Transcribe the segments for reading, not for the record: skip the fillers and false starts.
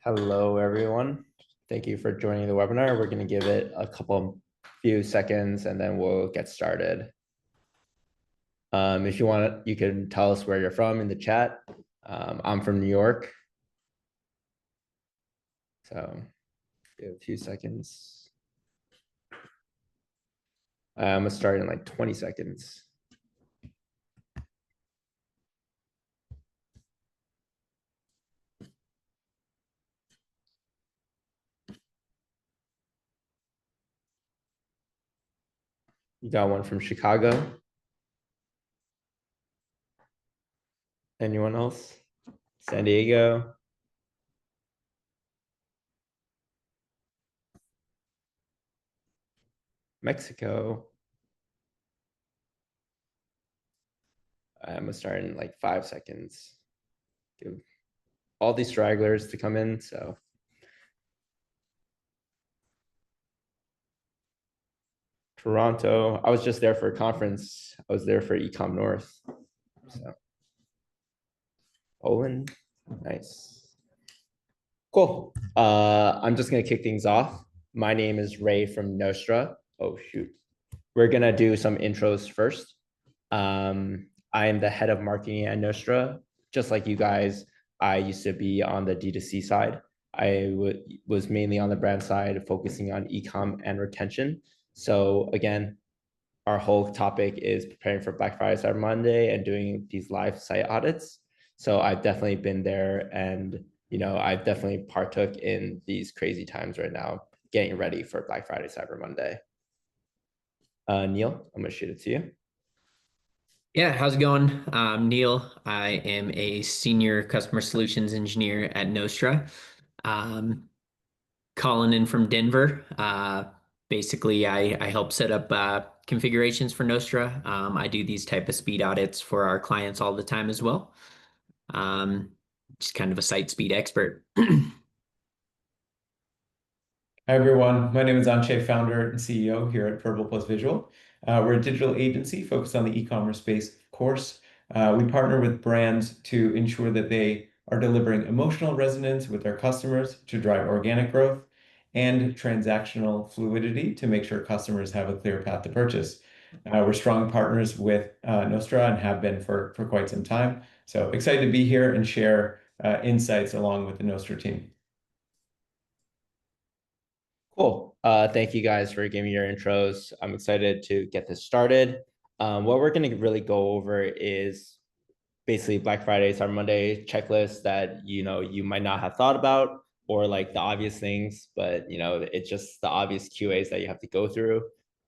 Hello, everyone. Thank you for joining the webinar. We're going to give it a few seconds and then we'll get started. If you want, you can tell us where you're from in the chat. I'm from New York. So give a few seconds. I'm going to start in like 20 seconds. You got one from Chicago? Anyone else? San Diego? Mexico? I'm gonna start in like 5 seconds. Give all these stragglers to come in, so. Toronto, I was just there for a conference. I was there for eCom North. So. Poland, nice. Cool. I'm just gonna kick things off. My name is Ray from Nostra. Oh shoot. We're gonna do some intros first. I am the head of marketing at Nostra. Just like you guys, I used to be on the D2C side. I was mainly on the brand side, focusing on ecom and retention. So again, our whole topic is preparing for Black Friday, Cyber Monday, and doing these live site audits. So I've definitely been there, and I've definitely partook in these crazy times right now, getting ready for Black Friday, Cyber Monday. Neil, I'm gonna shoot it to you. Yeah, how's it going? I'm Neil. I am a senior customer solutions engineer at Nostra. Calling in from Denver. Basically, I help set up configurations for Nostra. I do these type of speed audits for our clients all the time as well. Just kind of a site speed expert. Hi, everyone. My name is Anshey, founder and CEO here at Verbal Plus Visual. We're a digital agency focused on the e-commerce space, of course. We partner with brands to ensure that they are delivering emotional resonance with their customers to drive organic growth and transactional fluidity to make sure customers have a clear path to purchase. We're strong partners with Nostra and have been for quite some time. So excited to be here and share insights along with the Nostra team. Cool. Thank you guys for giving me your intros. I'm excited to get this started. What we're going to really go over is basically Black Friday, Cyber Monday checklist that you might not have thought about, or like the obvious things, but it's just the obvious QAs that you have to go through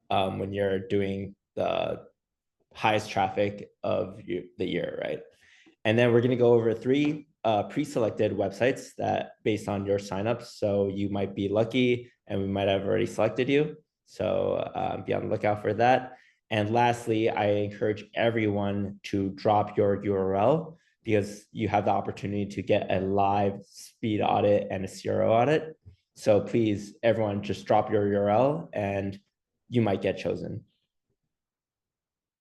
when you're doing the highest traffic of the year, right? And then we're going to go over 3 pre-selected websites that based on your signups. So you might be lucky and we might have already selected you. So be on the lookout for that. And lastly, I encourage everyone to drop your URL because you have the opportunity to get a live speed audit and a CRO audit. So please, everyone, just drop your URL and you might get chosen.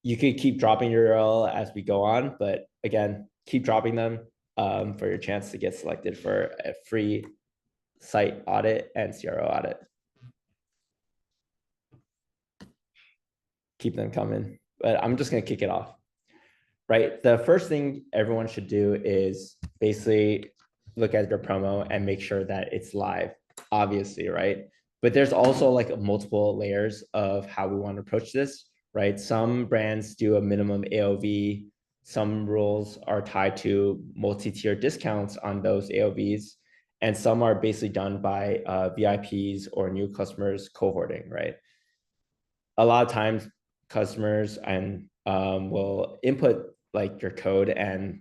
You could keep dropping your URL as we go on, but again, keep dropping them for your chance to get selected for a free site audit and CRO audit. Keep them coming, but I'm just gonna kick it off. Right, the first thing everyone should do is basically look at your promo and make sure that it's live, obviously, right? But there's also like multiple layers of how we want to approach this, right? Some brands do a minimum AOV. Some rules are tied to multi-tier discounts on those AOVs. And some are basically done by VIPs or new customers cohorting, right? A lot of times customers and will input like your code and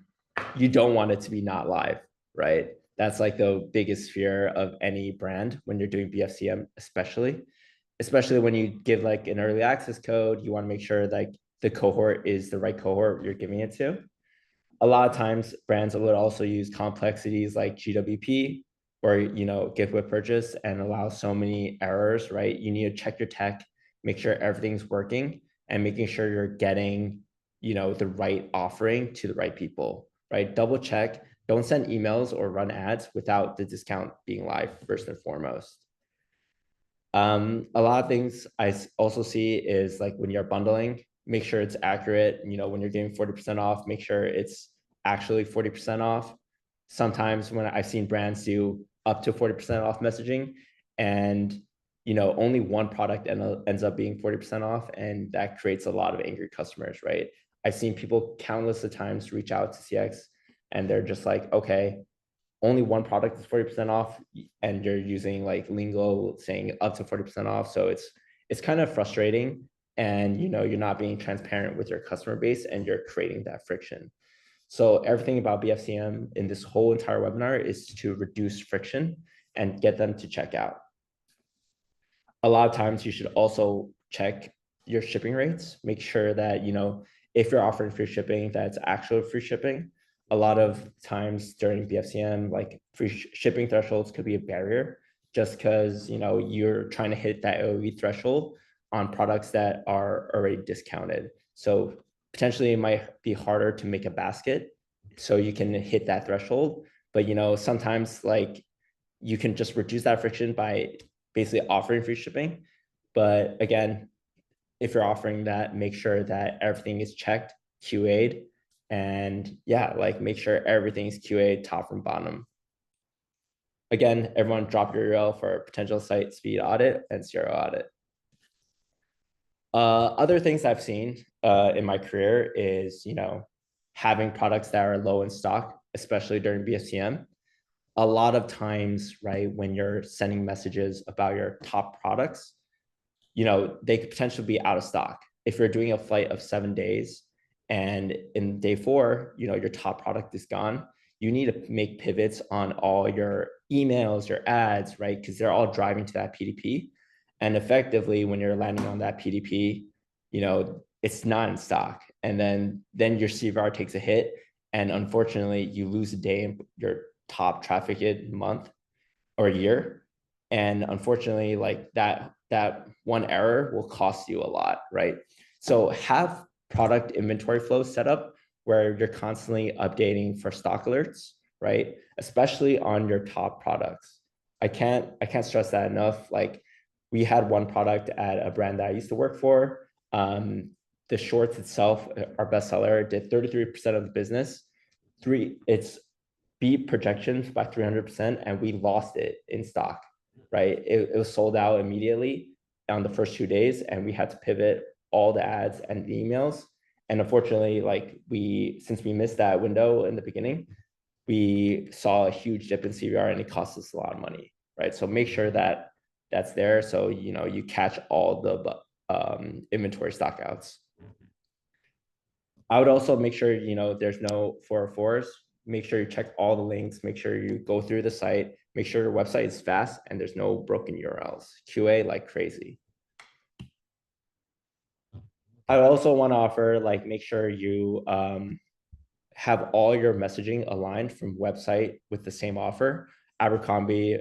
you don't want it to be not live, right? That's like the biggest fear of any brand when you're doing BFCM, especially when you give like an early access code, you want to make sure like the cohort is the right cohort you're giving it to. A lot of times brands will also use complexities like GWP or, gift with purchase and allow so many errors, right? You need to check your tech, make sure everything's working and making sure you're getting, the right offering to the right people, right? Double check Don't send emails or run ads without the discount being live first and foremost. A lot of things I also see is like when you're bundling, make sure it's accurate. When you're getting 40% off, make sure it's actually 40% off. Sometimes when I've seen brands do up to 40% off messaging, and only one product ends up being 40% off, and that creates a lot of angry customers, right? I've seen people countless of times reach out to CX and they're just like, okay, only one product is 40% off, and you're using like lingo saying up to 40% off. So it's kind of frustrating, and you're not being transparent with your customer base, and you're creating that friction. So everything about BFCM in this whole entire webinar is to reduce friction and get them to check out. A lot of times you should also check your shipping rates. Make sure that, if you're offering free shipping, that's actual free shipping. A lot of times during BFCM, like free shipping thresholds could be a barrier, just because, you're trying to hit that AOV threshold on products that are already discounted. So potentially it might be harder to make a basket so you can hit that threshold. But, sometimes like you can just reduce that friction by basically offering free shipping. But again, if you're offering that, make sure that everything is checked, QA'd, and like make sure everything is QA'd top and bottom. Again, everyone drop your URL for potential site speed audit and CRO audit. Other things I've seen in my career is, having products that are low in stock, especially during BFCM. A lot of times, right, when you're sending messages about your top products, they could potentially be out of stock. If you're doing a flight of 7 days and in day 4, your top product is gone, you need to make pivots on all your emails, your ads, right? Because they're all driving to that PDP. And effectively, when you're landing on that PDP, it's not in stock. And then your CVR takes a hit. And unfortunately, you lose a day in your top trafficked month or year. And unfortunately, like that one error will cost you a lot, right? So have product inventory flow set up where you're constantly updating for stock alerts, right? Especially on your top products. I can't stress that enough. Like we had one product at a brand that I used to work for. The shorts itself, our bestseller, did 33% of the business. It's beat projections by 300%, and we lost it in stock, right? It was sold out immediately on the first 2 days, and we had to pivot all the ads and the emails. And unfortunately, like since we missed that window in the beginning, we saw a huge dip in CVR, and it cost us a lot of money, right? So make sure that that's there, so you catch all the inventory stockouts. I would also make sure there's no 404s. Make sure you check all the links. Make sure you go through the site. Make sure your website is fast and there's no broken URLs. QA like crazy. I also want to offer, like, make sure you have all your messaging aligned from website with the same offer. Abercrombie,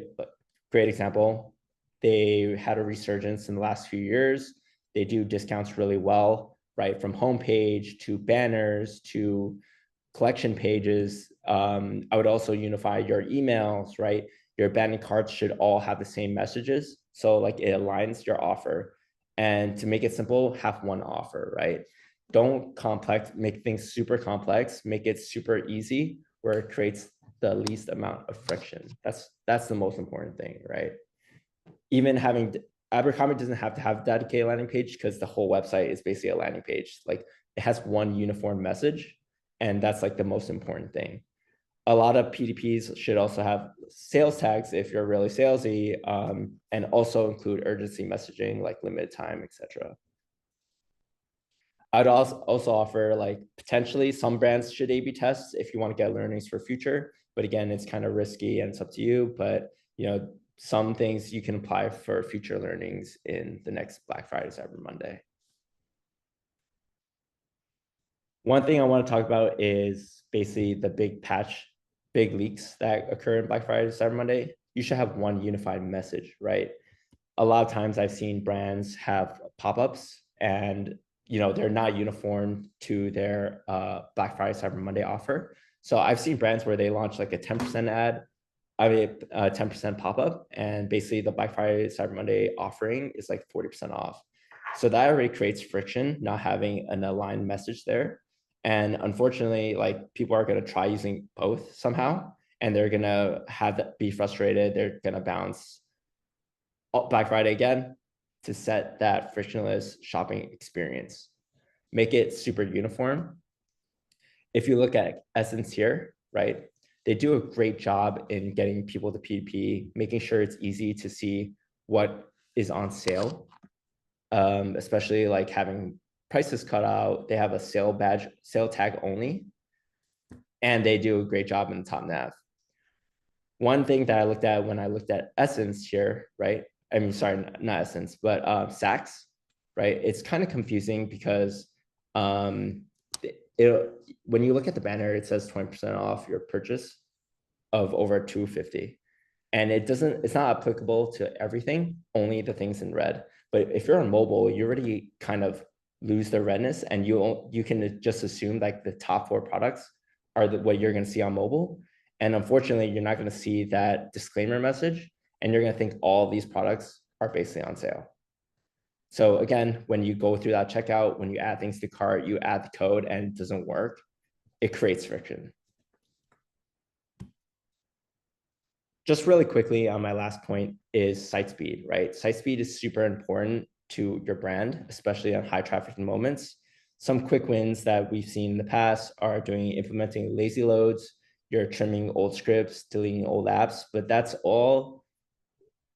great example. They had a resurgence in the last few years. They do discounts really well, right? From homepage to banners to collection pages. I would also unify your emails, right? Your abandoned carts should all have the same messages. So like it aligns your offer. And to make it simple, have one offer, right? Don't make things super complex, make it super easy where it creates the least amount of friction. That's the most important thing, right? Even having Abercrombie doesn't have to have a dedicated landing page because the whole website is basically a landing page. Like it has one uniform message, and that's like the most important thing. A lot of PDPs should also have sales tags if you're really salesy, and also include urgency messaging like limited time, etc. I'd also offer, like, potentially some brands should A/B test if you want to get learnings for future. But again, it's kind of risky and it's up to you. But some things you can apply for future learnings in the next Black Friday, Cyber Monday. One thing I want to talk about is basically the big leaks that occur in Black Friday, Cyber Monday. You should have one unified message, right? A lot of times I've seen brands have pop-ups and they're not uniform to their Black Friday, Cyber Monday offer. So I've seen brands where they launch like a 10% ad, I mean, 10% pop-up, and basically the Black Friday, Cyber Monday offering is like 40% off. So that already creates friction, not having an aligned message there. And unfortunately, like people are going to try using both somehow, and they're going to have that be frustrated. They're going to bounce Black Friday again to set that frictionless shopping experience. Make it super uniform. If you look at Essence here, right, they do a great job in getting people to P2P, making sure it's easy to see what is on sale, especially like having prices cut out. They have a sale badge, sale tag only, and they do a great job in the top nav. One thing that I looked at when I looked at Essence here, right? I mean, sorry, not Essence, but Saks, right? It's kind of confusing because when you look at the banner, it says 20% off your purchase of over $250. And it's not applicable to everything, only the things in red. But if you're on mobile, you already kind of lose the redness, and you can just assume like the top 4 products are what you're going to see on mobile. And unfortunately, you're not going to see that disclaimer message, and you're going to think all these products are basically on sale. So again, when you go through that checkout, when you add things to cart, you add the code and it doesn't work, it creates friction. Just really quickly on my last point is site speed, right? Site speed is super important to your brand, especially on high traffic moments. Some quick wins that we've seen in the past are implementing lazy loads, you're trimming old scripts, deleting old apps, but that's all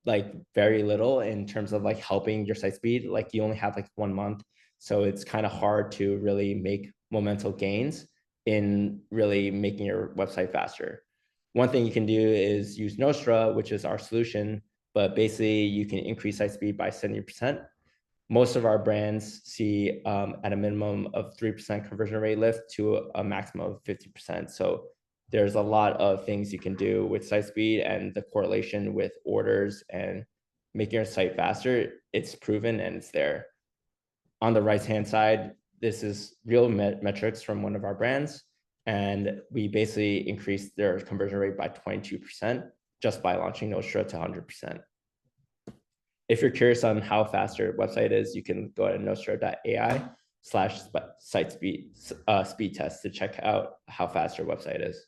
like very little in terms of like helping your site speed. Like you only have like 1 month. So it's kind of hard to really make momental gains in really making your website faster. One thing you can do is use Nostra, which is our solution, but basically you can increase site speed by 70%. Most of our brands see at a minimum of 3% conversion rate lift to a maximum of 50%. So there's a lot of things you can do with site speed, and the correlation with orders and making your site faster, it's proven and it's there. On the right-hand side, this is real metrics from one of our brands, and we basically increased their conversion rate by 22% just by launching Nostra to 100%. If you're curious on how fast your website is, you can go to nostra.ai/site speed test to check out how fast your website is.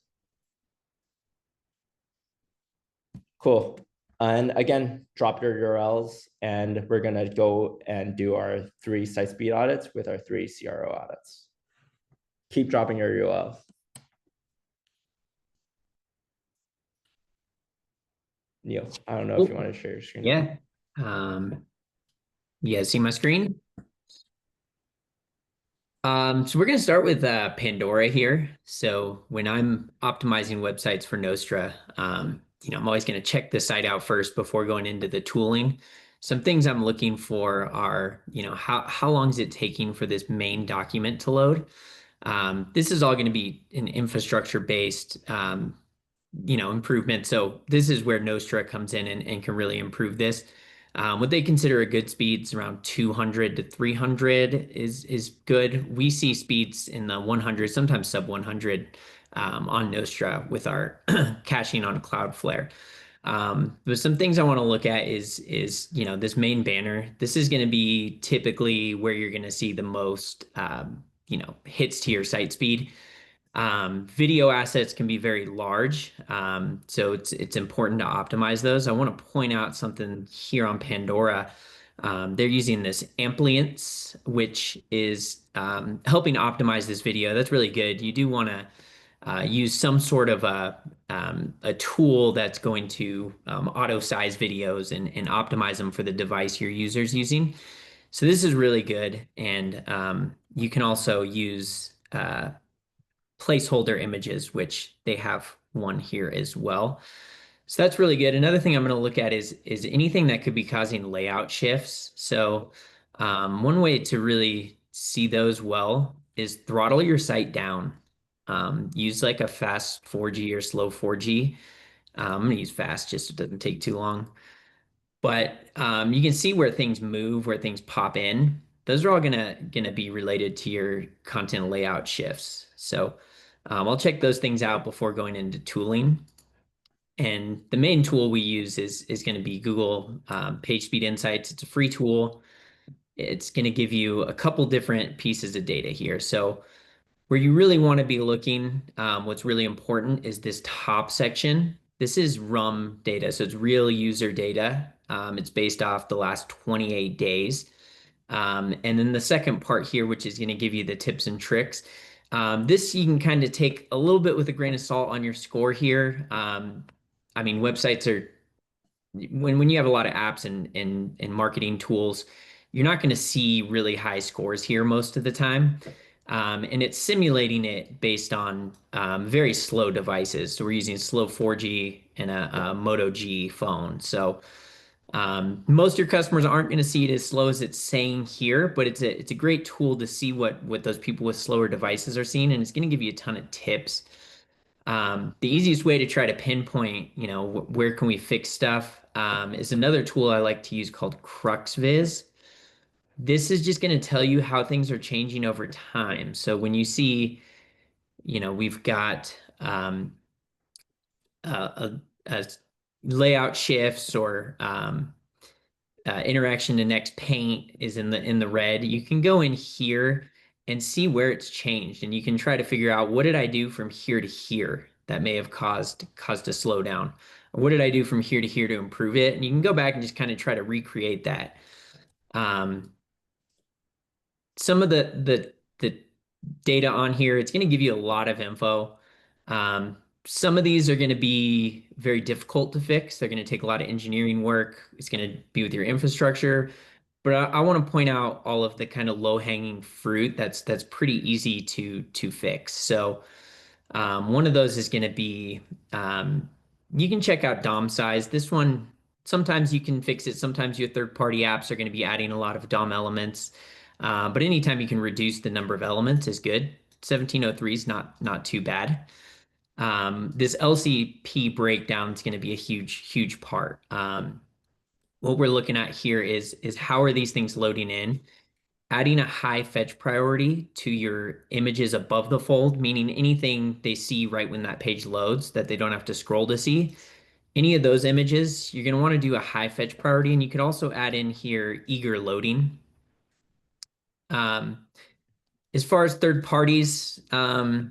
Cool. And again, drop your URLs, and we're going to go and do our 3 site speed audits with our 3 CRO audits. Keep dropping your URLs. Neil, I don't know if you want to share your screen. Yeah. You guys see my screen? So we're going to start with Pandora here. So when I'm optimizing websites for Nostra, I'm always going to check the site out first before going into the tooling. Some things I'm looking for are, how long is it taking for this main document to load? This is all going to be an infrastructure-based, improvement. So this is where Nostra comes in and can really improve this. What they consider a good speed is around 200 to 300 is good. We see speeds in the 100, sometimes sub 100 on Nostra with our caching on Cloudflare. But some things I want to look at is this main banner. This is going to be typically where you're going to see the most hits to your site speed. Video assets can be very large, so it's important to optimize those. I want to point out something here on Pandora. They're using this Ampliance, which is helping optimize this video. That's really good. You do want to use some sort of a tool that's going to auto size videos and optimize them for the device your user's using. So this is really good, and you can also use placeholder images, which they have one here as well. So that's really good. Another thing I'm going to look at is anything that could be causing layout shifts. So one way to really see those well is throttle your site down. Use like a fast 4G or slow 4G. I'm going to use fast just so it doesn't take too long. But you can see where things move, where things pop in. Those are all gonna be related to your content layout shifts. So I'll check those things out before going into tooling. And the main tool we use is going to be Google PageSpeed Insights. It's a free tool. It's going to give you a couple different pieces of data here. So where you really want to be looking, what's really important is this top section. This is RUM data, so it's real user data. It's based off the last 28 days. And then the second part here, which is going to give you the tips and tricks. This you can kind of take a little bit with a grain of salt on your score here. I mean, websites are when you have a lot of apps and marketing tools, you're not going to see really high scores here most of the time. And it's simulating it based on very slow devices. So we're using slow 4G and a Moto G phone. So most of your customers aren't going to see it as slow as it's saying here, but it's a great tool to see what those people with slower devices are seeing, and it's going to give you a ton of tips. The easiest way to try to pinpoint, where can we fix stuff, is another tool I like to use called CrUXViz. This is just going to tell you how things are changing over time. So when you see, we've got a layout shifts or interaction to next paint is in the red, you can go in here and see where it's changed, and you can try to figure out, what did I do from here to here that may have caused a slowdown, or what did I do from here to here to improve it? And you can go back and just kind of try to recreate that. Some of the data on here, it's going to give you a lot of info. Some of these are going to be very difficult to fix. They're going to take a lot of engineering work. It's going to be with your infrastructure. But I want to point out all of the kind of low-hanging fruit that's pretty easy to fix. So one of those is going to be, you can check out DOM size. This one, sometimes you can fix it. Sometimes your third-party apps are going to be adding a lot of DOM elements. But anytime you can reduce the number of elements is good. 1703 is not too bad. This LCP breakdown is going to be a huge part. What we're looking at here is how are these things loading in? Adding a high fetch priority to your images above the fold, meaning anything they see right when that page loads that they don't have to scroll to see. Any of those images, you're going to want to do a high fetch priority, and you could also add in here eager loading. As far as third parties, this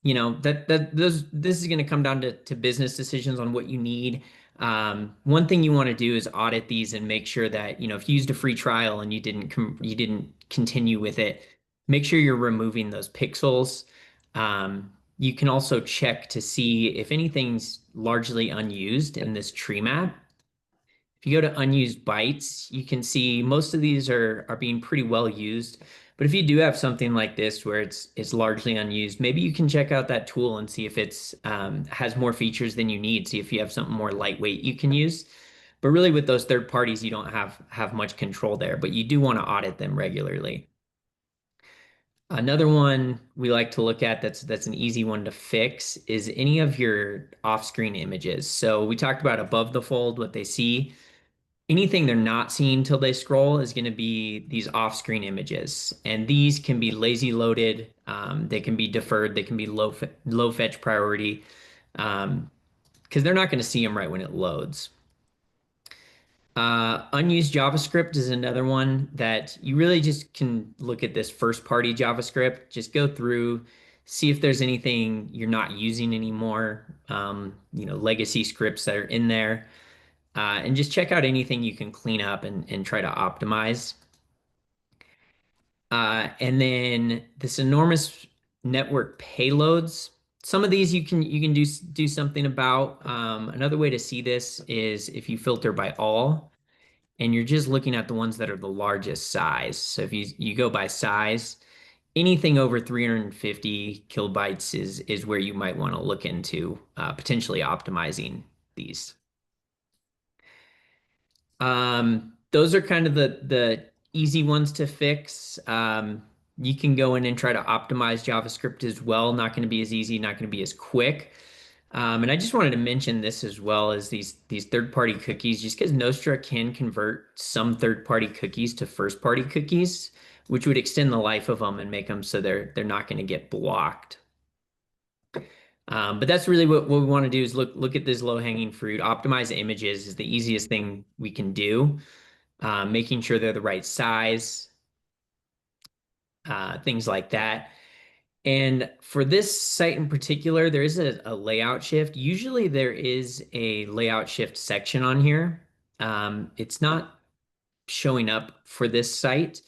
is going to come down to business decisions on what you need. One thing you want to do is audit these and make sure that, if you used a free trial and you didn't continue with it, make sure you're removing those pixels. You can also check to see if anything's largely unused in this tree map. If you go to unused bytes, you can see most of these are being pretty well used. But if you do have something like this where it's largely unused, maybe you can check out that tool and see if it's has more features than you need. See if you have something more lightweight you can use. But really, with those third parties, you don't have much control there, but you do want to audit them regularly. Another one we like to look at that's an easy one to fix is any of your off-screen images. So we talked about above the fold, what they see. Anything they're not seeing till they scroll is going to be these off-screen images. And these can be lazy loaded. They can be deferred. They can be low fetch priority because they're not going to see them right when it loads. Unused JavaScript is another one that you really just can look at this first-party JavaScript. Just go through, see if there's anything you're not using anymore, legacy scripts that are in there. And just check out anything you can clean up and try to optimize. And then this enormous network payloads. Some of these you can do something about. Another way to see this is if you filter by all, and you're just looking at the ones that are the largest size. So if you go by size, anything over 350 kilobytes is where you might want to look into potentially optimizing these. Those are kind of the easy ones to fix. You can go in and try to optimize JavaScript as well. Not going to be as easy, not going to be as quick. And I just wanted to mention this as well as these third-party cookies, just because Nostra can convert some third-party cookies to first-party cookies, which would extend the life of them and make them so they're not going to get blocked. But that's really what we want to do is look at this low-hanging fruit. Optimize images is the easiest thing we can do. Making sure they're the right size, things like that. And for this site in particular, there is a layout shift. Usually there is a layout shift section on here. It's not showing up for this site,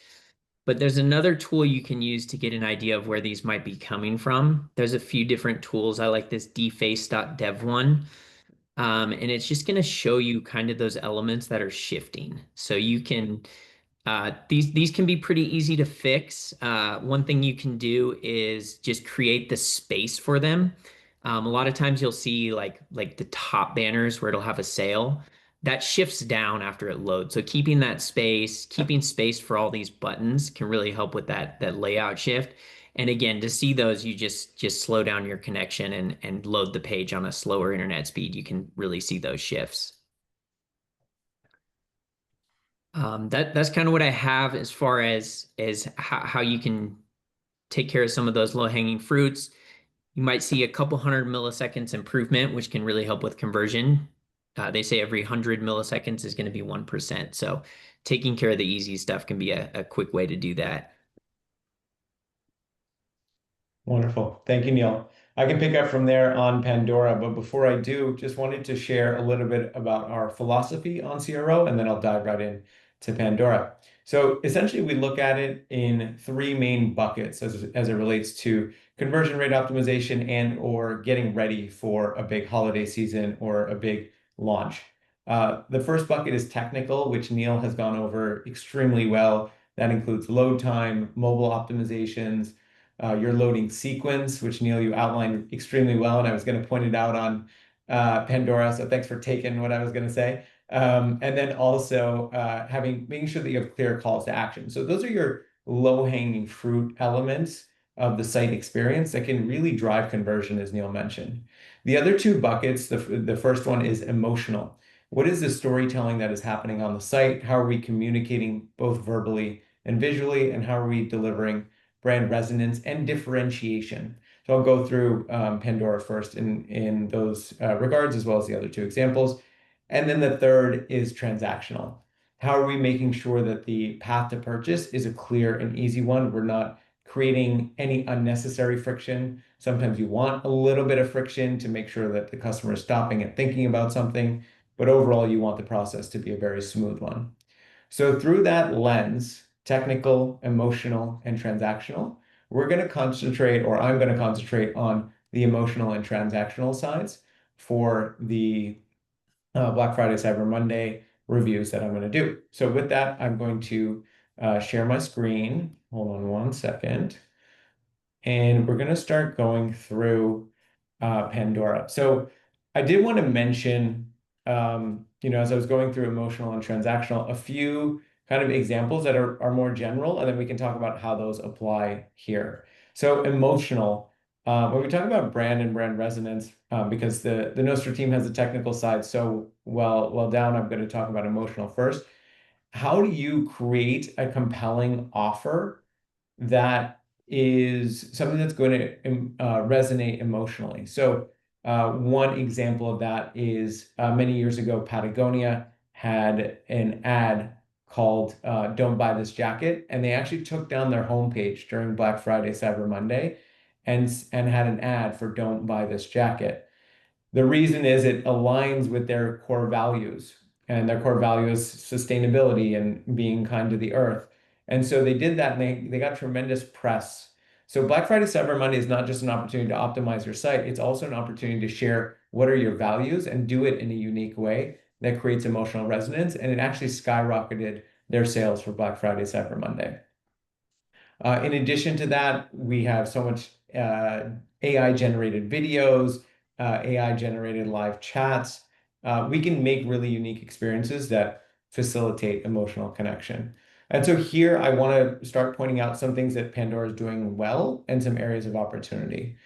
but there's another tool you can use to get an idea of where these might be coming from. There's a few different tools. I like this deface.dev one. And it's just going to show you kind of those elements that are shifting. So you can these can be pretty easy to fix. One thing you can do is just create the space for them. A lot of times you'll see like the top banners where it'll have a sale that shifts down after it loads. So keeping that space, keeping space for all these buttons can really help with that layout shift. And again, to see those, you just slow down your connection and load the page on a slower internet speed. You can really see those shifts. That's kind of what I have as far as how you can take care of some of those low-hanging fruits. You might see a couple 100 milliseconds improvement, which can really help with conversion. They say every 100 milliseconds is going to be 1%. So taking care of the easy stuff can be a quick way to do that. Wonderful. Thank you, Neil. I can pick up from there on Pandora, but before I do, just wanted to share a little bit about our philosophy on CRO, and then I'll dive right in to Pandora. So essentially, we look at it in three main buckets as it relates to conversion rate optimization and or getting ready for a big holiday season or a big launch. The first bucket is technical, which Neil has gone over extremely well. That includes load time, mobile optimizations, your loading sequence, which Neil, you outlined extremely well, and I was going to point it out on Pandora, so thanks for taking what I was going to say. And then also making sure that you have clear calls to action. So those are your low-hanging fruit elements of the site experience that can really drive conversion, as Neil mentioned. The other two buckets, the first one is emotional. What is the storytelling that is happening on the site? How are we communicating both verbally and visually? And how are we delivering brand resonance and differentiation? So I'll go through Pandora first in those regards, as well as the other two examples. And then the third is transactional. How are we making sure that the path to purchase is a clear and easy one? We're not creating any unnecessary friction. Sometimes you want a little bit of friction to make sure that the customer is stopping and thinking about something, but overall you want the process to be a very smooth one. So through that lens, technical, emotional, and transactional, we're going to concentrate, or I'm going to concentrate on the emotional and transactional sides for the Black Friday, Cyber Monday reviews that I'm going to do. So with that, I'm going to share my screen. Hold on one second. And we're going to start going through Pandora. So I did want to mention, as I was going through emotional and transactional, a few kind of examples that are more general, and then we can talk about how those apply here. So emotional, when we talk about brand and brand resonance, because the Nostra team has the technical side so well down, I'm going to talk about emotional first. How do you create a compelling offer that is something that's going to resonate emotionally? So one example of that is many years ago, Patagonia had an ad called Don't Buy This Jacket, and they actually took down their homepage during Black Friday, Cyber Monday, and had an ad for Don't Buy This Jacket. The reason is it aligns with their core values, and their core value is sustainability and being kind to the earth. And so they did that, and they got tremendous press. So Black Friday, Cyber Monday is not just an opportunity to optimize your site, it's also an opportunity to share what are your values and do it in a unique way that creates emotional resonance. And it actually skyrocketed their sales for Black Friday, Cyber Monday. In addition to that, we have so much AI-generated videos, AI-generated live chats. We can make really unique experiences that facilitate emotional connection. And so here I want to start pointing out some things that Pandora is doing well and some areas of opportunity.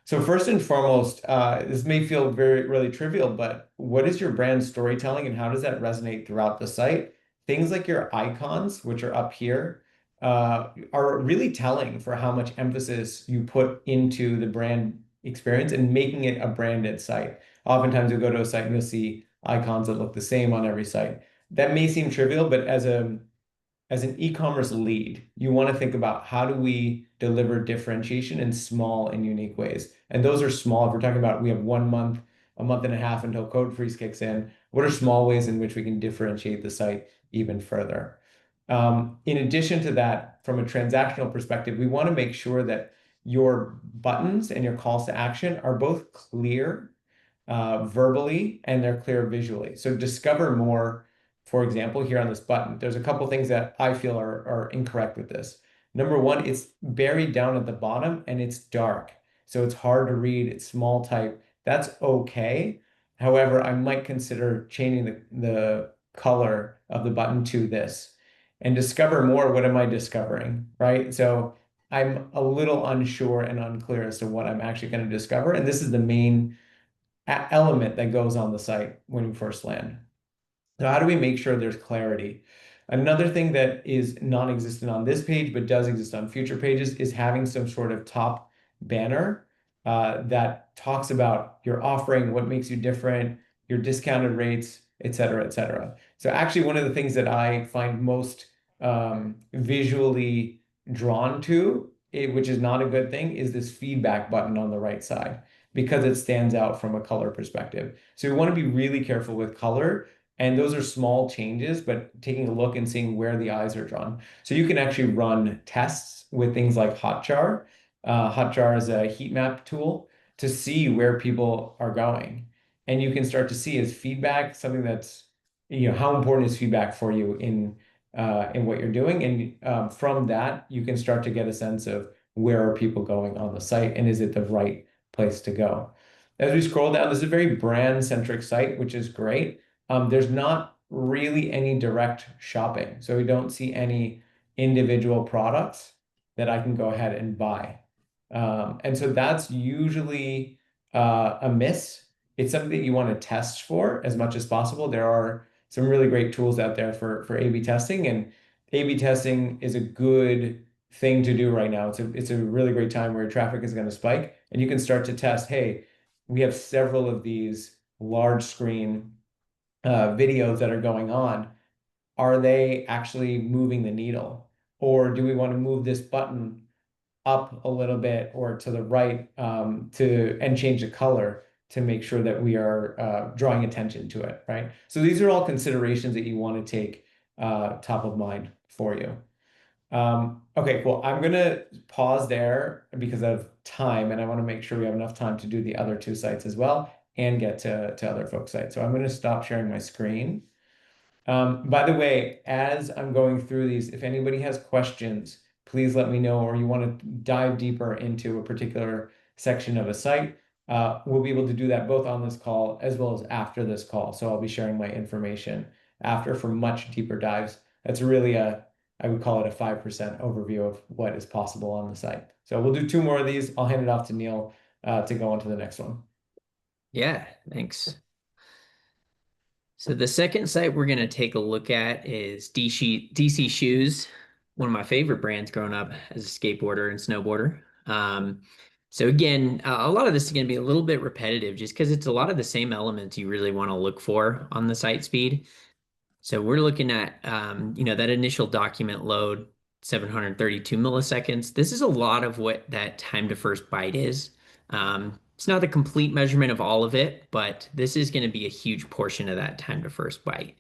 So first and foremost, this may feel really trivial, but what is your brand storytelling and how does that resonate throughout the site? Things like your icons, which are up here, are really telling for how much emphasis you put into the brand experience and making it a branded site. Oftentimes you'll go to a site and you'll see icons that look the same on every site. That may seem trivial, but as an e-commerce lead, you want to think about how do we deliver differentiation in small and unique ways. And those are small. If we're talking about we have 1 month, a month and a half until code freeze kicks in, what are small ways in which we can differentiate the site even further? In addition to that, from a transactional perspective, we want to make sure that your buttons and your calls to action are both clear verbally and they're clear visually. So discover more, for example, here on this button, there's a couple things that I feel are incorrect with this. Number one, it's buried down at the bottom and it's dark. So it's hard to read, it's small type. That's okay. However, I might consider changing the color of the button to this and discover more. What am I discovering, right? So I'm a little unsure and unclear as to what I'm actually going to discover. And this is the main element that goes on the site when we first land. So how do we make sure there's clarity? Another thing that is non-existent on this page, but does exist on future pages, is having some sort of top banner that talks about your offering, what makes you different, your discounted rates, et cetera, et cetera. So actually one of the things that I find most visually drawn to, which is not a good thing, is this feedback button on the right side because it stands out from a color perspective. So we want to be really careful with color. And those are small changes, but taking a look and seeing where the eyes are drawn. So you can actually run tests with things like Hotjar. Hotjar is a heat map tool to see where people are going. And you can start to see is feedback something that's, how important is feedback for you in what you're doing. And from that, you can start to get a sense of where are people going on the site and is it the right place to go. As we scroll down, this is a very brand-centric site, which is great. There's not really any direct shopping. So we don't see any individual products that I can go ahead and buy. And so that's usually a miss. It's something that you want to test for as much as possible. There are some really great tools out there for A/B testing, and A/B testing is a good thing to do right now. It's a really great time where traffic is going to spike, and you can start to test, hey, we have several of these large screen videos that are going on. Are they actually moving the needle? Or do we want to move this button up a little bit or to the right and change the color to make sure that we are drawing attention to it, right? So these are all considerations that you want to take top of mind for you. Okay, cool. I'm going to pause there because of time, and I want to make sure we have enough time to do the other two sites as well and get to other folks' sites. So I'm going to stop sharing my screen. By the way, as I'm going through these, if anybody has questions, please let me know, or you want to dive deeper into a particular section of a site. We'll be able to do that both on this call as well as after this call. So I'll be sharing my information after for much deeper dives. That's really I would call it a 5% overview of what is possible on the site. So we'll do two more of these. I'll hand it off to Neil to go on to the next one. Yeah, thanks. So the second site we're going to take a look at is DC Shoes, one of my favorite brands growing up as a skateboarder and snowboarder. So again, a lot of this is going to be a little bit repetitive just because it's a lot of the same elements you really want to look for on the site speed. So we're looking at, that initial document load, 732 milliseconds. This is a lot of what that time to first byte is. It's not a complete measurement of all of it, but this is going to be a huge portion of that time to first byte.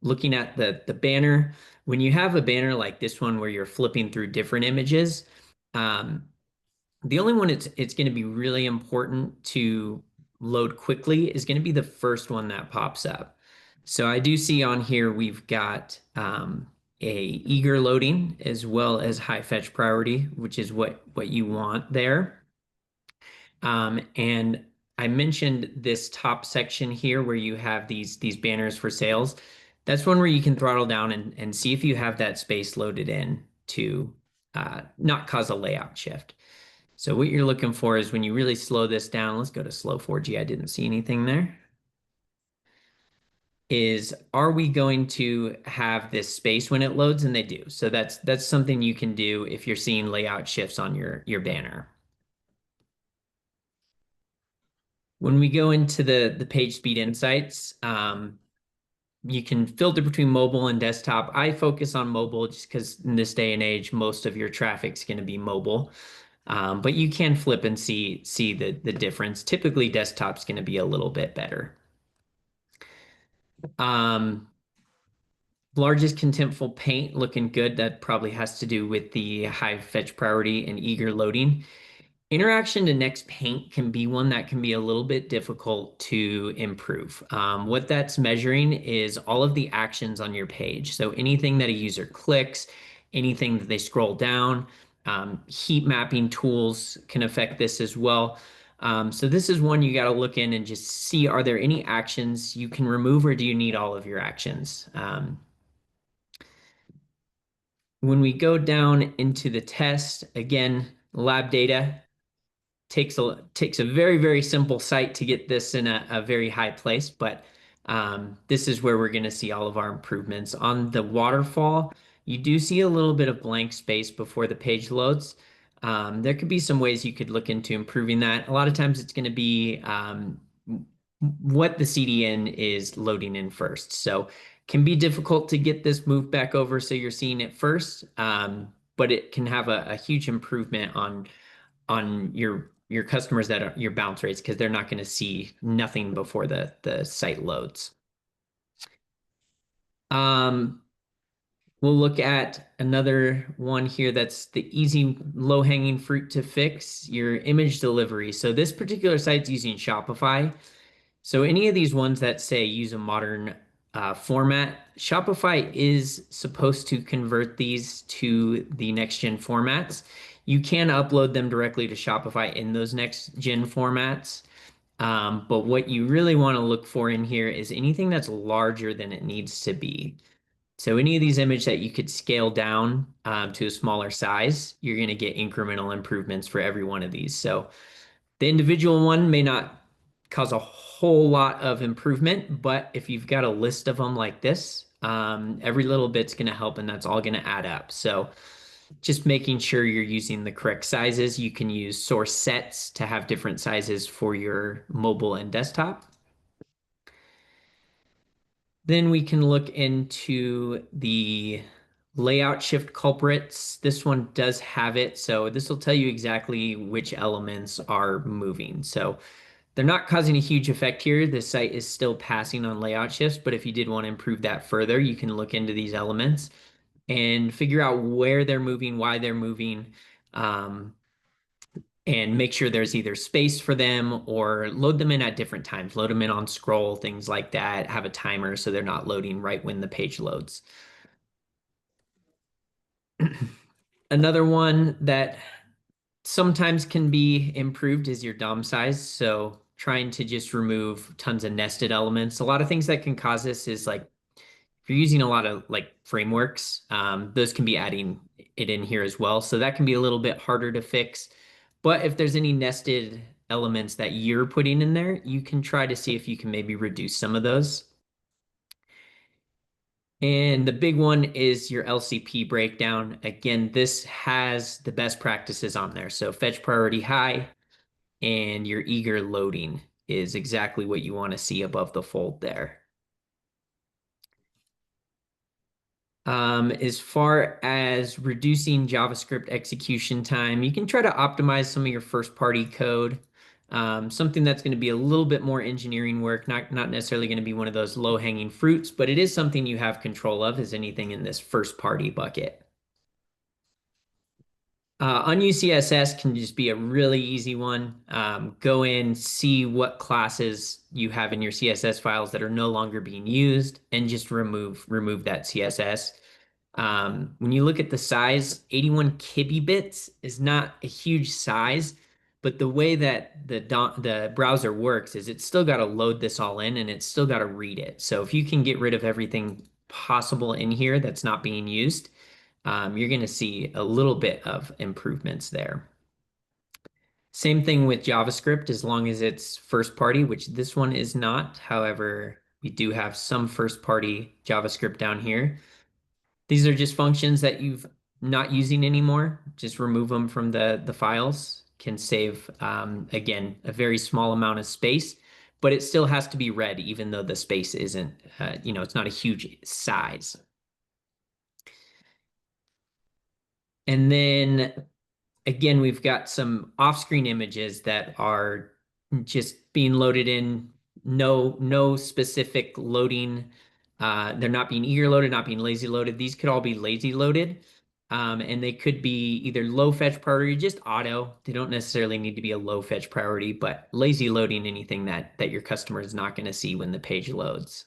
Looking at the banner, when you have a banner like this one where you're flipping through different images, the only one it's going to be really important to load quickly is going to be the first one that pops up. So I do see on here we've got a eager loading as well as high fetch priority, which is what you want there. And I mentioned this top section here where you have these banners for sales. That's one where you can throttle down and see if you have that space loaded in to not cause a layout shift. So what you're looking for is when you really slow this down, let's go to slow 4G. I didn't see anything there. Are we going to have this space when it loads? And they do. So that's something you can do if you're seeing layout shifts on your banner. When we go into the PageSpeed Insights, you can filter between mobile and desktop. I focus on mobile just because in this day and age, most of your traffic's going to be mobile. But you can flip and see the difference. Typically, desktop's going to be a little bit better. Largest contentful paint looking good. That probably has to do with the high fetch priority and eager loading. Interaction to next paint can be one that can be a little bit difficult to improve. What that's measuring is all of the actions on your page. So anything that a user clicks, anything that they scroll down, heat mapping tools can affect this as well. So this is one you got to look in and just see, are there any actions you can remove, or do you need all of your actions? When we go down into the test, again, lab data, takes a very, very simple site to get this in a very high place, but this is where we're going to see all of our improvements. On the waterfall, you do see a little bit of blank space before the page loads. There could be some ways you could look into improving that. A lot of times it's going to be what the CDN is loading in first. So can be difficult to get this moved back over so you're seeing it first, but it can have a huge improvement on your customers that are your bounce rates, because they're not going to see nothing before the site loads. We'll look at another one here that's the easy low-hanging fruit to fix, your image delivery. So this particular site's using Shopify. So any of these ones that say use a modern format, Shopify is supposed to convert these to the next-gen formats. You can upload them directly to Shopify in those next-gen formats. But what you really want to look for in here is anything that's larger than it needs to be. So any of these images that you could scale down to a smaller size, you're going to get incremental improvements for every one of these. So the individual one may not cause a whole lot of improvement, but if you've got a list of them like this, every little bit's going to help, and that's all going to add up. So just making sure you're using the correct sizes. You can use source sets to have different sizes for your mobile and desktop. Then we can look into the layout shift culprits. This one does have it, so this will tell you exactly which elements are moving. So they're not causing a huge effect here. The site is still passing on layout shifts, but if you did want to improve that further, you can look into these elements and figure out where they're moving, why they're moving, and make sure there's either space for them, or load them in at different times. Load them in on scroll, things like that. Have a timer so they're not loading right when the page loads. Another one that sometimes can be improved is your DOM size. So trying to just remove tons of nested elements. A lot of things that can cause this is like, if you're using a lot of like frameworks, those can be adding it in here as well. So that can be a little bit harder to fix. But if there's any nested elements that you're putting in there, you can try to see if you can maybe reduce some of those. And the big one is your LCP breakdown. Again, this has the best practices on there. So fetch priority high and your eager loading is exactly what you want to see above the fold there. As far as reducing JavaScript execution time, you can try to optimize some of your first-party code. Something that's going to be a little bit more engineering work, not necessarily going to be one of those low-hanging fruits, but it is something you have control of, is anything in this first-party bucket. Unused CSS can just be a really easy one. Go in, see what classes you have in your CSS files that are no longer being used, and just remove that CSS. When you look at the size, 81 kbps is not a huge size, but the way that the browser works is it's still got to load this all in, and it's still got to read it. So if you can get rid of everything possible in here that's not being used, you're going to see a little bit of improvements there. Same thing with JavaScript, as long as it's first party, which this one is not. However, we do have some first party JavaScript down here. These are just functions that you've not using anymore. Just remove them from the files. can save, again, a very small amount of space, but it still has to be read, even though the space isn't, it's not a huge size. And then again, we've got some off-screen images that are just being loaded in, no specific loading. They're not being eager loaded, not being lazy loaded. These could all be lazy loaded. And they could be either low fetch priority, just auto. They don't necessarily need to be a low fetch priority, but lazy loading anything that your customer is not going to see when the page loads.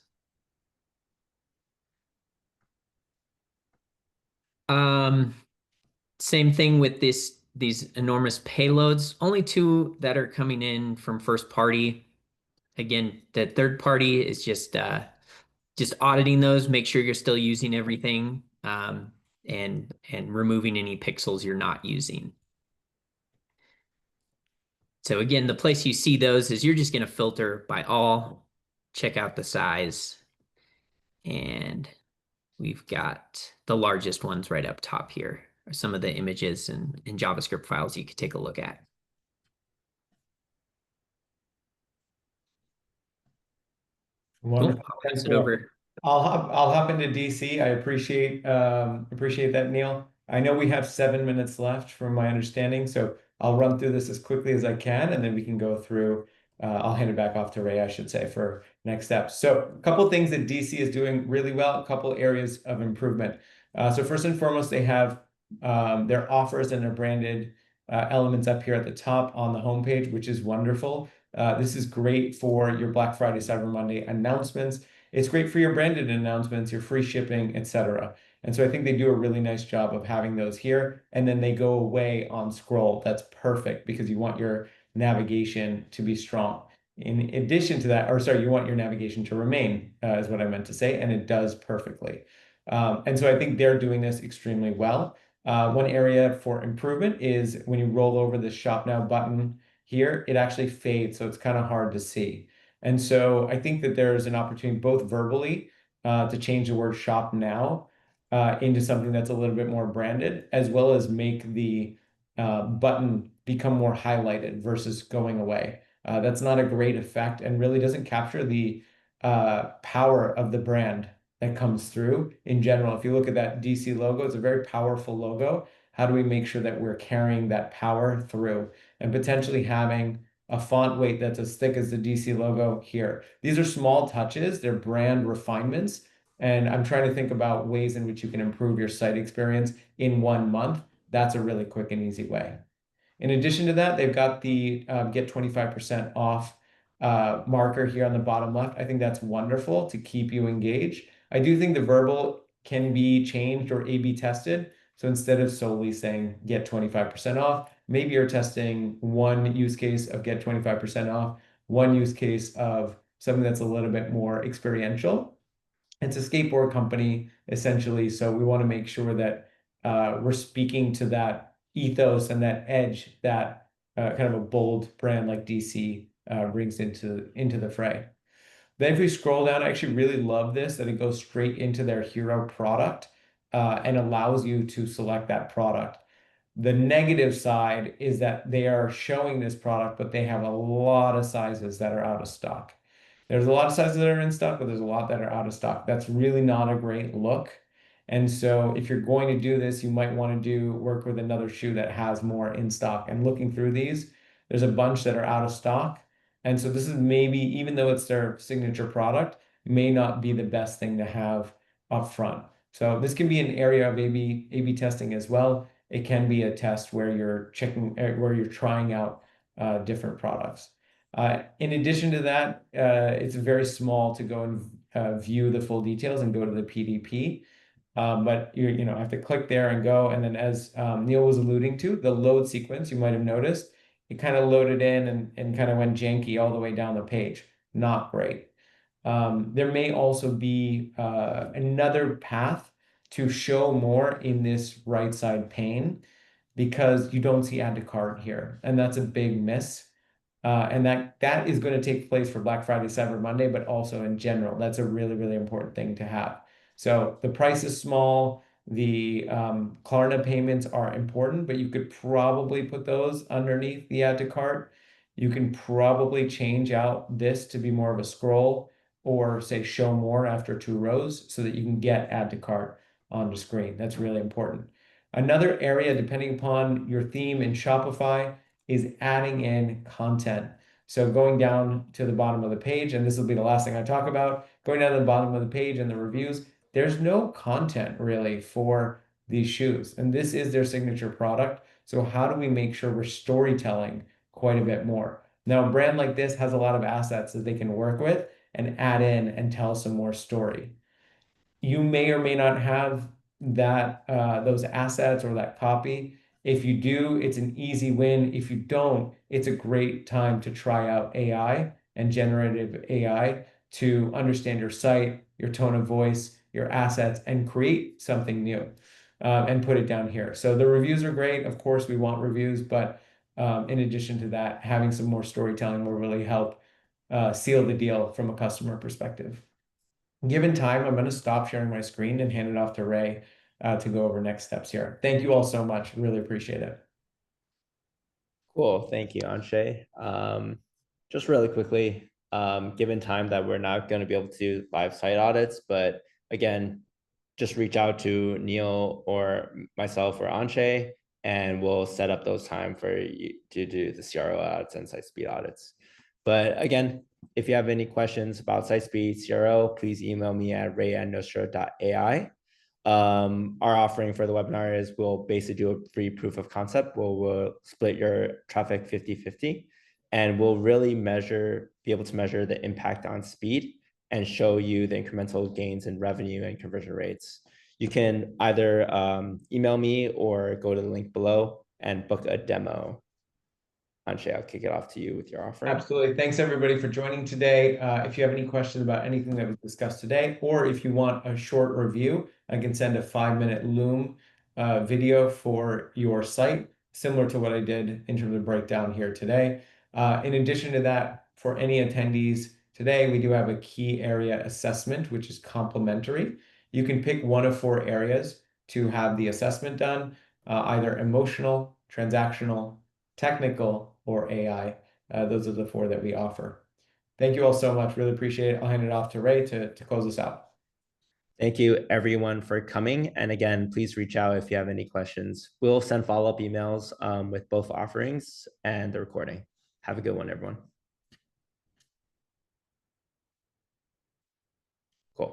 Same thing with these enormous payloads. Only 2 that are coming in from first party. Again, the third party is just auditing those, make sure you're still using everything, and removing any pixels you're not using. So again, the place you see those is you're just going to filter by all, check out the size, and we've got the largest ones right up top here are some of the images and JavaScript files you could take a look at. Wonderful. Cool. I'll pass it over. I'll hop into DC. I appreciate that, Neil. I know we have 7 minutes left from my understanding, so I'll run through this as quickly as I can, and then we can go through. I'll hand it back off to Ray, I should say, for next steps. So a couple of things that DC is doing really well, a couple areas of improvement. So first and foremost, they have their offers and their branded elements up here at the top on the homepage, which is wonderful. This is great for your Black Friday, Cyber Monday announcements. It's great for your branded announcements, your free shipping, etc. And so I think they do a really nice job of having those here. And then they go away on scroll. That's perfect because you want your navigation to be strong. In addition to that, or sorry, you want your navigation to remain, is what I meant to say, and it does perfectly. And so I think they're doing this extremely well. One area for improvement is when you roll over the Shop Now button here, it actually fades, so it's kind of hard to see. And so I think that there's an opportunity both verbally to change the word shop now into something that's a little bit more branded, as well as make the button become more highlighted versus going away. That's not a great effect and really doesn't capture the power of the brand that comes through in general. If you look at that DC logo, it's a very powerful logo. How do we make sure that we're carrying that power through and potentially having a font weight that's as thick as the DC logo here? These are small touches, they're brand refinements, and I'm trying to think about ways in which you can improve your site experience in 1 month. That's a really quick and easy way. In addition to that, they've got the get 25% off marker here on the bottom left. I think that's wonderful to keep you engaged. I do think the verbal can be changed or A/B tested. So instead of solely saying get 25% off, maybe you're testing one use case of get 25% off, one use case of something that's a little bit more experiential. It's a skateboard company, essentially. So we want to make sure that we're speaking to that ethos and that edge that kind of a bold brand like DC brings into the fray. Then if we scroll down, I actually really love this, that it goes straight into their hero product and allows you to select that product. The negative side is that they are showing this product, but they have a lot of sizes that are out of stock. There's a lot of sizes that are in stock, but there's a lot that are out of stock. That's really not a great look. And so if you're going to do this, you might want to work with another shoe that has more in stock. And looking through these, there's a bunch that are out of stock. And so this is maybe, even though it's their signature product, may not be the best thing to have up front. So this can be an area of A/B testing as well. It can be a test where you're trying out different products. In addition to that, it's very small to go and view the full details and go to the PDP. But you have to click there and go. And then as Neil was alluding to, the load sequence, you might have noticed, it kind of loaded in and kind of went janky all the way down the page. Not great. There may also be another path to show more in this right side pane because you don't see add to cart here. And that's a big miss. And that is going to take place for Black Friday, Cyber Monday, but also in general. That's a really, really important thing to have. So the price is small. The Klarna payments are important, but you could probably put those underneath the add to cart. You can probably change out this to be more of a scroll, or say show more after 2 rows, so that you can get add to cart on the screen. That's really important. Another area, depending upon your theme in Shopify, is adding in content. So going down to the bottom of the page, and this will be the last thing I talk about, going down to the bottom of the page and the reviews, there's no content really for these shoes. And this is their signature product. So how do we make sure we're storytelling quite a bit more? Now, a brand like this has a lot of assets that they can work with and add in and tell some more story. You may or may not have that those assets or that copy. If you do, it's an easy win. If you don't, it's a great time to try out AI and generative AI to understand your site, your tone of voice, your assets, and create something new and put it down here. So the reviews are great. Of course, we want reviews, but in addition to that, having some more storytelling will really help seal the deal from a customer perspective. Given time, I'm going to stop sharing my screen and hand it off to Ray to go over next steps here. Thank you all so much. Really appreciate it. Cool. Thank you, Anshey. Just really quickly, given time that we're not going to be able to do live site audits, but again, just reach out to Neil or myself or Anshey, and we'll set up those time for you to do the CRO audits and site speed audits. But again, if you have any questions about site speed, CRO, please email me at ray@nostra.ai. Our offering for the webinar is we'll basically do a free proof of concept. We'll split your traffic 50-50, and we'll really be able to measure the impact on speed and show you the incremental gains in revenue and conversion rates. You can either email me or go to the link below and book a demo. Anshey, I'll kick it off to you with your offering. Absolutely. Thanks everybody for joining today. If you have any questions about anything that we discussed today, or if you want a short review, I can send a 5-minute Loom video for your site, similar to what I did in terms of breakdown here today. In addition to that, for any attendees today, we do have a key area assessment, which is complimentary. You can pick one of 4 areas to have the assessment done, either emotional, transactional, technical, or AI. Those are the 4 that we offer. Thank you all so much. Really appreciate it. I'll hand it off to Ray to close us out. Thank you everyone for coming. And again, please reach out if you have any questions. We'll send follow-up emails with both offerings and the recording. Have a good one, everyone.